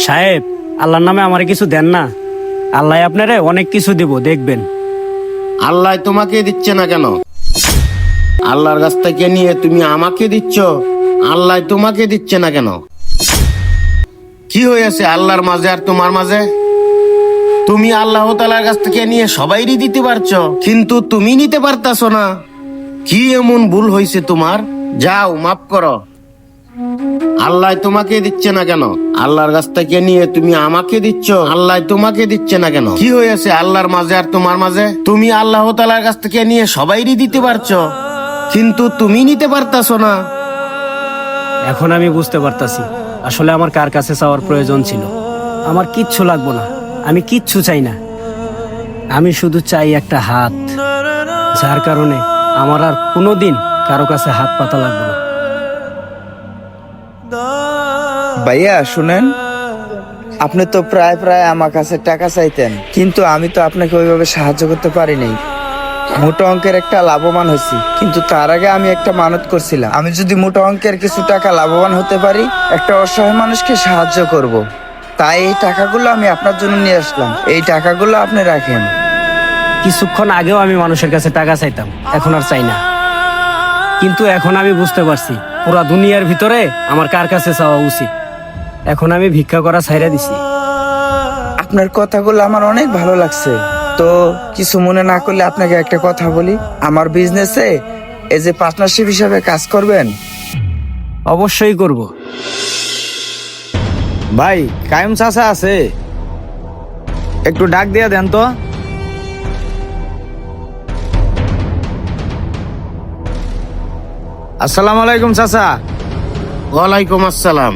সাহেব, আল্লাহর নামে আমারে কিছু দেন না। আল্লাহ আপনারে অনেক কিছু দিব, দেখবেন। আল্লাহ তোমাকে দিচ্ছে না কেন? আল্লাহর কাছ থেকে নিয়ে তুমি আমাকে দিচ্ছ, আল্লাহ তোমাকে দিচ্ছে না কেন? কি হয়েছে আল্লাহর মাঝে আর তোমার মাঝে? তুমি আল্লাহ তাআলার কাছ থেকে নিয়ে সবাইরই দিতে পারছো, কিন্তু তুমি নিতে পারতাছো না। কি এমন ভুল হয়েছে তোমার? যাও মাফ করো। আল্লাহ তোমাকে দিচ্ছে না কেন? আল্লাহর কাছ থেকে নিয়ে তুমি আমাকে দিচ্ছ, আল্লাহ তোমাকে দিচ্ছে না কেন? কি হয়েছে আল্লাহর মাঝে আর তোমার মাঝে? তুমি আল্লাহ তাআলার কাছ থেকে নিয়ে সবাইরই দিতে পারছো, কিন্তু তুমি নিতে পারতাছো না। এখন আমি বুঝতে পারতাছি আসলে আমার কার কাছে চাওয়ার প্রয়োজন ছিল। আমার কিচ্ছু লাগবো না, আমি কিচ্ছু চাই না। আমি শুধু চাই একটা হাত, যার কারণে আমার আর কোনোদিন কারো কাছে হাত পাতা লাগবে না। ভাইয়া শুনেন, আপনি তো প্রায় প্রায় আমার কাছে টাকা চাইতেন, কিন্তু আমি তো আপনাকে ওইভাবে সাহায্য করতে পারি নাই। মোটা অঙ্কের একটা লাভবান হয়েছি, কিন্তু তার আগে আমি একটা মানত করছিলাম, আমি যদি মোটা অঙ্কের কিছু টাকা লাভবান হতে পারি, একটা অসহায় মানুষকে সাহায্য করব। তাই এই টাকাগুলো আমি আপনার জন্য নিয়ে আসলাম, এই টাকাগুলো আপনি রাখেন। কিছুক্ষণ আগেও আমি মানুষের কাছে টাকা চাইতাম, এখন আর চাই না। কিন্তু এখন আমি বুঝতে পারছি পুরা দুনিয়ার ভিতরে আমার কার কাছে চাওয়া উচিত। এখন আমি ভিক্ষা করা ছাইরা দিছি। আপনার কথাগুলো আমার অনেক ভালো লাগছে। তো কিছু মনে না করলে আপনাকে একটা কথা বলি, আমার বিজনেসে এই যে পার্টনারশিপ হিসাবে কাজ করবেন। অবশ্যই করব। ভাই কায়েম চাচা আছে, একটু ডাক দিয়া দেন তো। আসসালামু আলাইকুম চাচা। ওয়ালাইকুম আসসালাম।